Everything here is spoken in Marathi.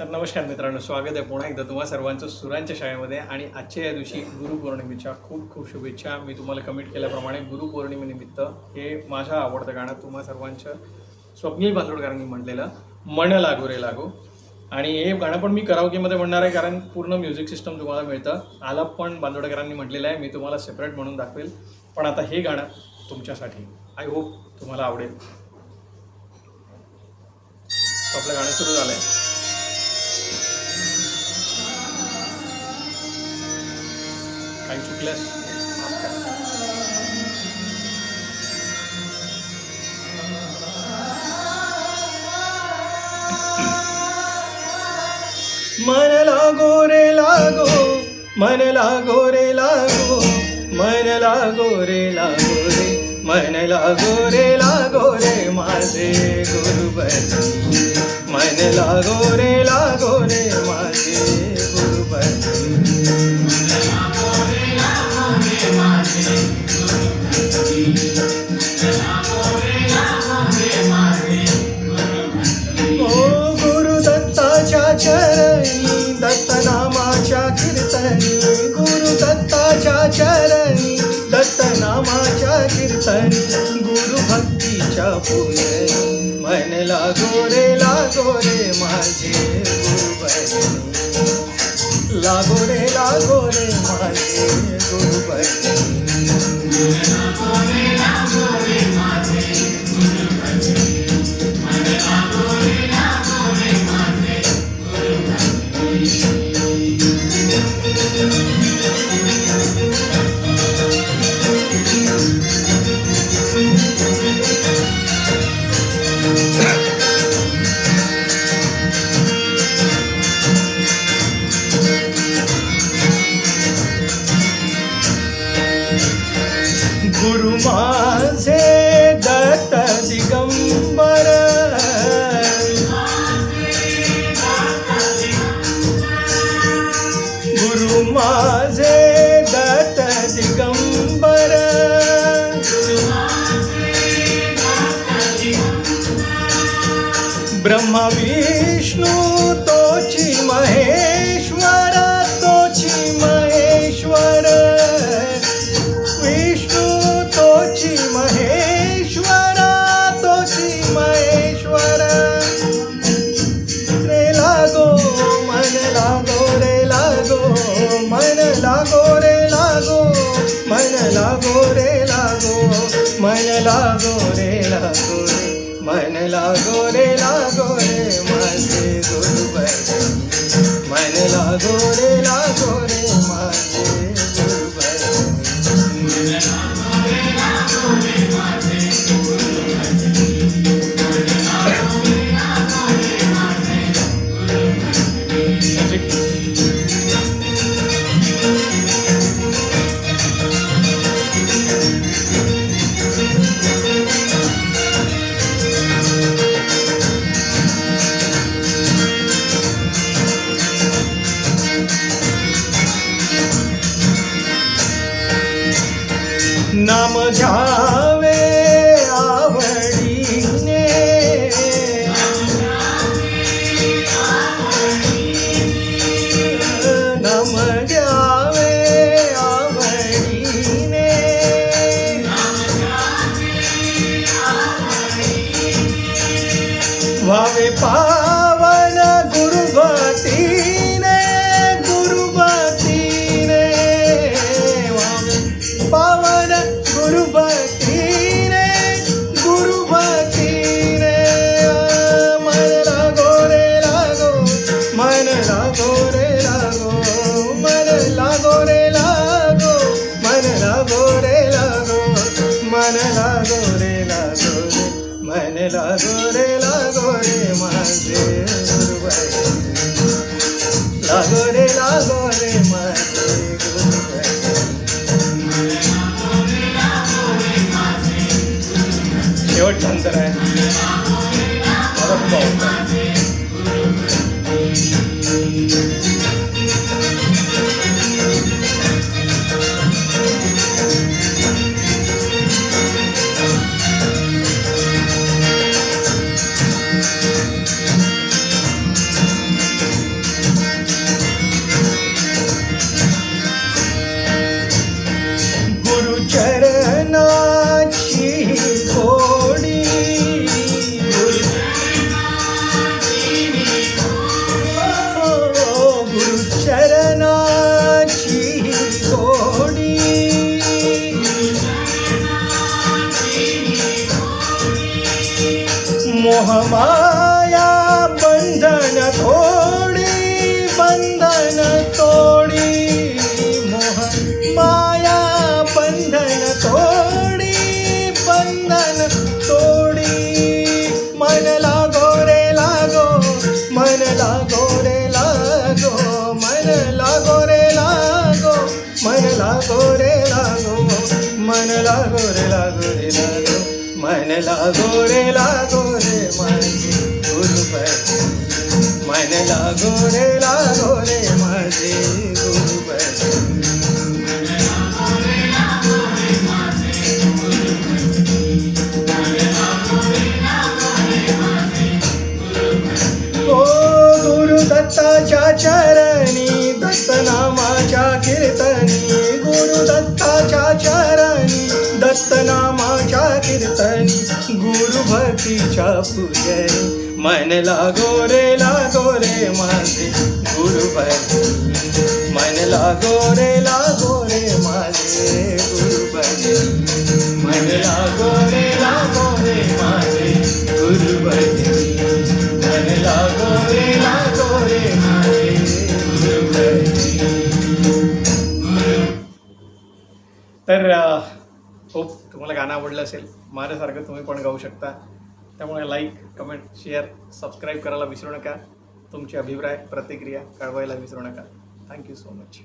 तर नमस्कार मित्रांनो, स्वागत आहे पुन्हा एकदा तुम्हा सर्वांचं सुरांच्या शाळेमध्ये. आणि आजच्या या दिवशी गुरुपौर्णिमेच्या खूप खूप शुभेच्छा. मी तुम्हाला कमेंट केल्याप्रमाणे गुरुपौर्णिमेनिमित्त हे माझं आवडतं गाणं तुम्हा सर्वांचं स्वप्नील बांदोडकरांनी म्हटलेलं मन लागो रे लागो. आणि हे गाणं पण मी कराओकेमध्ये म्हणणार आहे, कारण पूर्ण म्युझिक सिस्टम तुम्हाला मिळतं. आलाप पण बांदोडकरांनी म्हटलेलं आहे, मी तुम्हाला सेपरेट म्हणून दाखवेल. पण आता हे गाणं तुमच्यासाठी, आय होप तुम्हाला आवडेल. आपलं गाणं सुरू झालं आहे. काही चुकल्यास माफ करा. मन लागो रे लागो, मन लागो रे लागो, मन लागो रे लागो रे, मन लागो रे लागो रे माझे गुरुबंधू. मन लागो रे लागो रे माझे गुरुबंधू. चरणी दत्त नामाच्या कीर्तनी, गुरु दत्ताच्या चरणी दत्त नामाच्या कीर्तनी, गुरु भक्तीच्या पूजनी. मन लागो रे माझे गुरुबंधू. लागो रे माझे गुरुबंधू. गुरु माझे दत्त दिगंबर, गुरु माझे दत्त दिगंबर, ब्रह्मा विष्णू तोची महेश्वर, तोची महेश्वर, विष्णू तोची महेश्वर, तोची महेश्वर. रे लागो मन लागो रे लागो, मन लागो रे लागो, मन लागो रे लागो, मन लागो रे लागो रे, मन लागो रे माझे गुरुबंधू. मन लागो रे माझे गुरुबंधू. नाम घ्यावे आवडीने, नाम घ्यावे आवडीने, व्हावे पावन गुरुभक्तीने, गुरुभक्तीने, व्हावे पावन गुरुभक्तीने, लागो रे लागो मन लागो रे लागो मन लागो रे लागो मन लागो रे लागो रे लागो मन लागो रे माझे गुरुपती मन लागो रे माझे गुरुपती दत्ताच्या चरणी दत्तनामाच्या कीर्तनी गुरुदत्ताच्या चरणी दत्तनामाच्या कीर्तनी गुरुभक्तीच्या पूजनी मन लागो रे माझे गुरुभक्ती मन लागो रे माझे गुरुभक्ती मन लागो रे माझे गुरुभक्ती मन लागो रे माझे गुरुभक्ती. तर होप तुम्हाला गाणं आवडलं असेल. माझ्यासारखं तुम्ही पण गाऊ शकता. त्यामुळे लाईक कमेंट शेअर सबस्क्राईब करायला विसरू नका. तुमचे अभिप्राय प्रतिक्रिया कळवायला विसरू नका. Thank you so much.